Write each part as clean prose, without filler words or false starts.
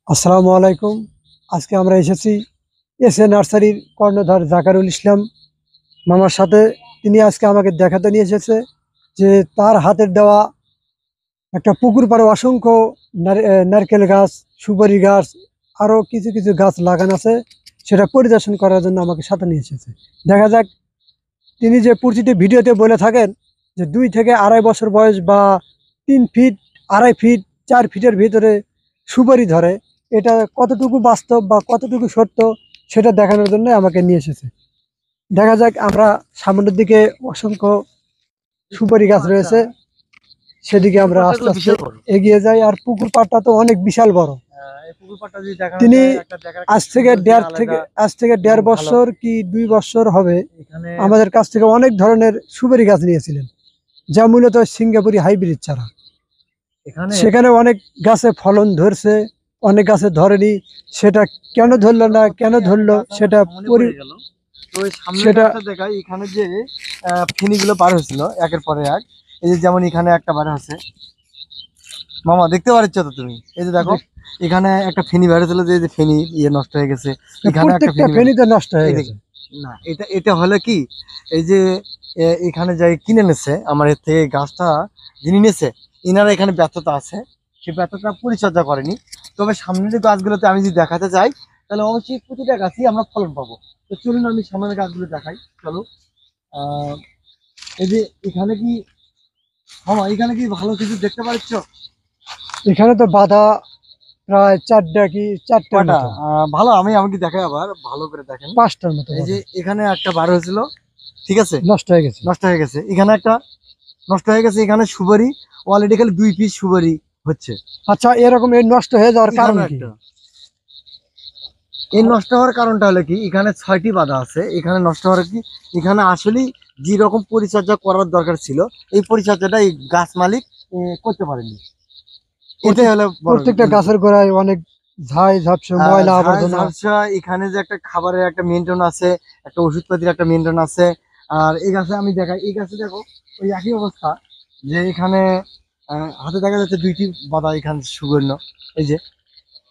আসসালামু আলাইকুম। আজকে আমরা এসেছি এসএ নার্সারির কর্ণধার জাকারুল ইসলাম মামার সাথে। তিনি আজকে আমাকে দেখাতে নিয়ে এসেছে যে তার হাতের দেওয়া একটা পুকুর পাড়ে অসংখ্য নারকেল গাছ, সুপারি গাছ, আরও কিছু কিছু গাছ লাগানো আছে। সেটা পরিদর্শন করার জন্য আমাকে সাথে নিয়ে এসেছে। দেখা যাক, তিনি যে প্রতিটি ভিডিওতে বলে থাকেন যে 2 থেকে আড়াই বছর বয়স বা 3 ফিট, 2.5 ফিট, 4 ফিটের ভিতরে সুপারি ধরে, এটা কতটুকু বাস্তব বা কতটুকু সত্য সেটা দেখানোর জন্য আমাকে নিয়ে এসেছে। দেখা যাক, আমরা সামনের দিকে অসংখ্য সুপারি গাছ রয়েছে, সেদিকে আমরা আস্তে আস্তে এগিয়ে যাই। আর পুকুর পাড়টা তো অনেক বিশাল বড়। তিনি আজ থেকে দেড় বছর কি 2 বছর হবে আমাদের কাছ থেকে অনেক ধরনের সুপারি গাছ নিয়েছিলেন, যা মূলত সিঙ্গাপুরি হাইব্রিড চারা। সেখানে অনেক গাছে ফলন ধরছে, অনেক গাছে ধরেনি। সেটা কেন ধরলো না, কেন ধরলো সেটা সেটা দেখাই। এখানে যে ফেনিগুলো বার হয়েছিল একের পরে এক, এই যে যেমন এখানে একটা বার হচ্ছে, মামা দেখতে পাচ্ছ তো তুমি, এই যে দেখো এখানে একটা ফেনি বার হয়েছিল, যে ফেনি নষ্ট হয়ে গেছে। এখানে একটা ফেনি তো নষ্ট হয়ে গেছে। না, এটা এটা হলে কি, এই যে এখানে যাই কিনে নেছে আমার এর থেকে গাছটা, যিনি নেছে ইনারা এখানে ব্যর্থতা আছে, সে ব্যর্থতা পরিচর্যা করেনি। তবে সামনের গাছগুলোতে আমি যদি দেখাতে চাই, তাহলে অবশ্যই প্রতিটা গাছই আমরা ফলন পাবো। তো চলুন আমি সামনের গাছগুলো দেখাই। চলো, এই যে এখানে কি মামা, এখানে কি ভালো কিছু দেখতে পাচ্ছ? এখানে তো বাধা প্রায় 4টা কি 4টার ভালো, আমি আমাকে দেখাই আবার ভালো করে দেখেন। 5টার মতো। এই যে এখানে একটা বার হয়েছিল, ঠিক আছে, নষ্ট হয়ে গেছে। নষ্ট হয়ে গেছে। এখানে একটা নষ্ট হয়ে গেছে। এখানে সুপারি অলরেডি খালি 2 পিস সুপারি হচ্ছে। আচ্ছা, এরকম এই নষ্ট হয়ে যাওয়ার কারণ কি? এই নষ্ট হওয়ার কারণটা হলো কি, এখানে 6টি বাধা আছে। এখানে নষ্ট হওয়ার কি, এখানে আসলে যে রকম পরিচর্যা করার দরকার ছিল, এই পরিচর্যাটা এই গাছ মালিক করতে পারেনি। এটাই হলো প্রত্যেকটা গাছের গোড়ায় অনেক ঝাই ঝাপসা, ময়লা আবর্জনা। এখানে যে একটা খাবারের একটা মেনটেন আছে, একটা ওষুধপাতির একটা মেনটেন আছে। আর এই গাছে আমি দেখাই, এই গাছে দেখো ওই একই অবস্থা, যে এখানে হাতে দেখা যাচ্ছে 2টি বাধা এখানে সুবর্ণ। এই যে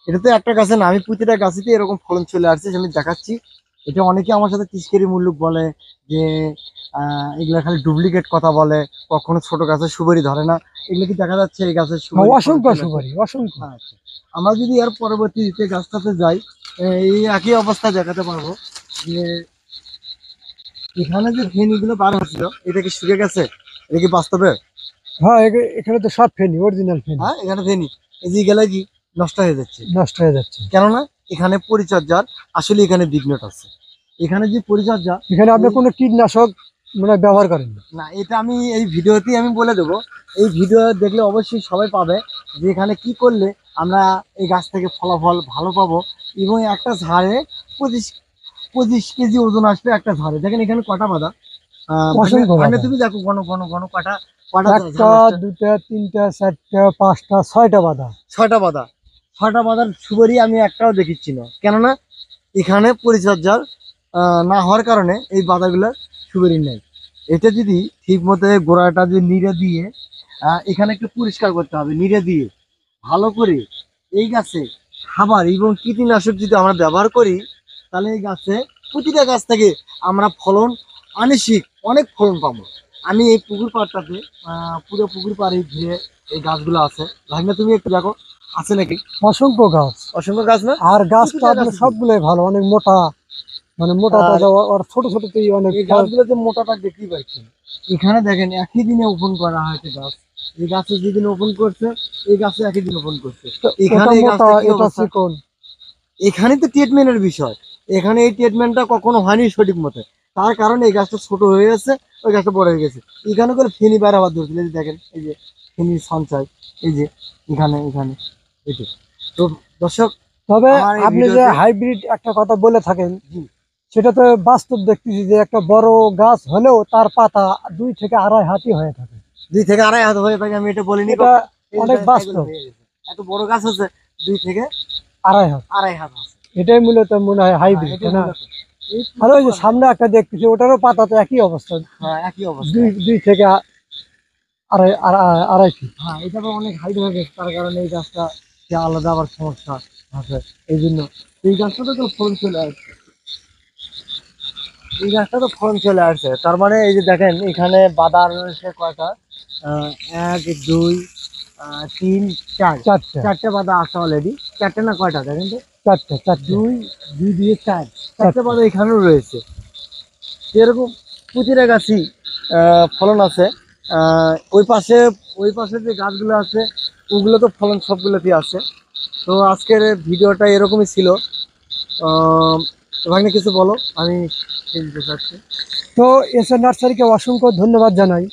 এটাতে একটা গাছে না, আমি প্রতিটা গাছেতে এরকম ফলন চলে আসছে, আমি দেখাচ্ছি। এটা অনেকে আমার সাথে তিসকেরি মুল্লুক বলে যে এগুলা খালি ডুপ্লিকেট কথা বলে, কখনো ছোট গাছের সুপারি ধরে না। এগুলো কি দেখা যাচ্ছে এই গাছের অসংখ্য সুপারি, অসংখ্য। আচ্ছা, আমরা যদি এর পরবর্তীতে গাছটাতে যাই, এই একই অবস্থা দেখাতে পারবো যে এখানে যে ফেনিগুলো বার হচ্ছিল, এটা কি শুকে গেছে? এটা কি বাস্তবে? হ্যাঁ, এখানে তো সব ফেনি, অরিজিনাল ফেনি। হ্যাঁ, এখানে ফেনি এই যে গেলে কি নষ্ট হয়ে যাচ্ছে, নষ্ট হয়ে যাচ্ছে। কেননা এখানে পরিচর্যার আসলে এখানে বিঘ্নটা আছে। এখানে যে পরিচর্যা, এখানে আপনি কোনো কীটনাশক মানে ব্যবহার করেন না, এটা আমি এই ভিডিওতেই আমি বলে দেবো। এই ভিডিও দেখলে অবশ্যই সবাই পাবে যে এখানে কি করলে আমরা এই গাছ থেকে ফলাফল ভালো পাবো। এবং একটা ঝাড়ে 25 কেজি ওজন আসবে একটা ঝাড়ে। দেখেন এখানে কটা বাঁধা, তুমি দেখো ঘন ঘন ঘন কটা, 1টা 2টা 3টা 4টা 5টা 6টা বাঁধা। 6টা বাঁধা। 6টা বাঁধার সুপারি আমি একটাও দেখিচ্ছি না, কেননা এখানে পরিচর্যার না হওয়ার কারণে এই বাঁধাগুলোর সুপারি নেই। এটা যদি ঠিক মতো গোড়াটা যদি নিড়ে দিয়ে এখানে একটু পরিষ্কার করতে হবে, নিড়ে দিয়ে ভালো করে এই গাছে খাবার এবং কীটনাশক যদি আমরা ব্যবহার করি, তাহলে এই গাছে প্রতিটা গাছ থেকে আমরা ফলন আনিসিক অনেক ফলন পাবো। আমি এই পুকুর পাড়টাতে পুরো পুকুর পাড়ে ঘিরে এই গাছগুলো আছে। ভাগনা তুমি একটু দেখো আছে নাকি? অসংখ্য গাছ, অসংখ্য গাছ না? আর গাছটা আপনার সবগুলোই ভালো, অনেক মোটা, মানে মোটা তাজা। আর ছোট ছোটতেই অনেক। এই গাছগুলোতে মোটাটা দেখতেই পাচ্ছেন। এখানে দেখেন একই দিনে ওপেন করা হয়েছে গাছ। এই গাছে যেদিন ওপেন করছে, এই গাছে একই দিন ওপেন করছে। এখানে এখানে তো ট্রিটমেন্টের বিষয়। এখানে এই ট্রিটমেন্টটা কখনো হয়নি সঠিক মতে, তার কারণে এই গাছটা ছোট হয়ে গেছে, ওই গাছটা বড় হয়ে গেছে। এখানে করে ফেনি বের হওয়ার ধরছিল, দেখেন এই যে ফেনির সঞ্চয়, এই যে এখানে এখানে এই যে। তো দর্শক, তবে আপনি যে হাইব্রিড একটা কথা বলে থাকেন, সেটা তো বাস্তব দেখতেছি যে একটা বড় গাছ হলেও তার পাতা 2 থেকে আড়াই হাতই হয়ে থাকে। 2 থেকে আড়াই হাত হয়ে থাকে, আমি এটা বলিনি। এটা অনেক বাস্তব। এত বড় গাছ আছে 2 থেকে আড়াই হাত আছে। এটাই মূলত মনে হয় হাইব্রিড না? আর ওই যে সামনে একটা দেখতেছি, ওটারও পাতা তো একই অবস্থা। হ্যাঁ, একই অবস্থা, 2 থেকে আড়াই ফিট। হ্যাঁ, এটা অনেক হাইট হয়ে গেছে, তার কারণে এই গাছটা আলাদা আবার সমস্যা। আচ্ছা, এই জন্য এই গাছটাতে তো ফলন চলে আসছে, এই গাছটা তো ফলন চলে আসছে। তার মানে এই যে দেখেন এখানে বাদাম রয়েছে কয়টা, আহ, এক দুই তিন চার, চারটে, চারটে বাদা আছে অলরেডি। চারটে না কয়টা দেখেন তো, চারটে। দুই দুই দিয়ে চার, চারটে চারটে। বাদা এখানেও রয়েছে। এরকম প্রতিটা গাছই ফলন আছে। ওই পাশে যে গাছগুলো আছে ওগুলো তো ফলন সবগুলোতেই আছে। তো আজকের ভিডিওটা এরকমই ছিল। আহ, তো ভাগ্নে কিছু বলো, আমি শেষ দিতে চাচ্ছি। তো এসে নার্সারিকে অসংখ্য ধন্যবাদ জানাই।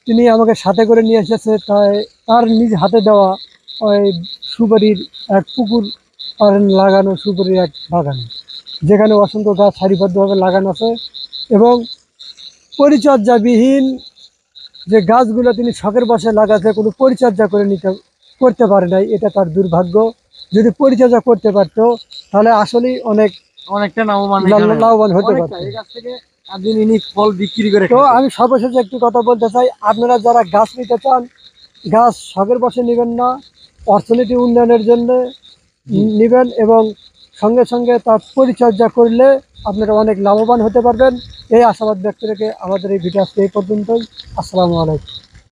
তিনি আমাকে সাথে করে নিয়ে এসেছে, তাই তার নিজ হাতে দেওয়া ওই সুপারির এক পুকুর পাড়ে লাগানো সুপারির এক বাগান, যেখানে অসংখ্য গাছ সারিবদ্ধভাবে লাগানো আছে এবং পরিচর্যাবিহীন যে গাছগুলো তিনি শখের বসে লাগাতে কোনো পরিচর্যা করতে পারে নাই, এটা তার দুর্ভাগ্য। যদি পরিচর্যা করতে পারতো তাহলে আসলেই অনেক অনেকটা লাভবান এখানে, লাভবান হতে অনেকটা পারতো। এই গাছ থেকে একদিন ইনি ফল বিক্রি করে তো খেত। আমি সর্বশেষে একটি কথা বলতে চাই, আপনারা যারা গাছ নিতে চান, গাছ শখের বসে নেবেন না, অর্থনীতি উন্নয়নের জন্য জি। নেবেন এবং সঙ্গে সঙ্গে তার পরিচর্যা করলে আপনারা অনেক লাভবান হতে পারবেন। এই আশাবাদ ব্যক্ত রেখে আমাদের এই ভিডিও আজকে এই পর্যন্তই। আসসালামু আলাইকুম।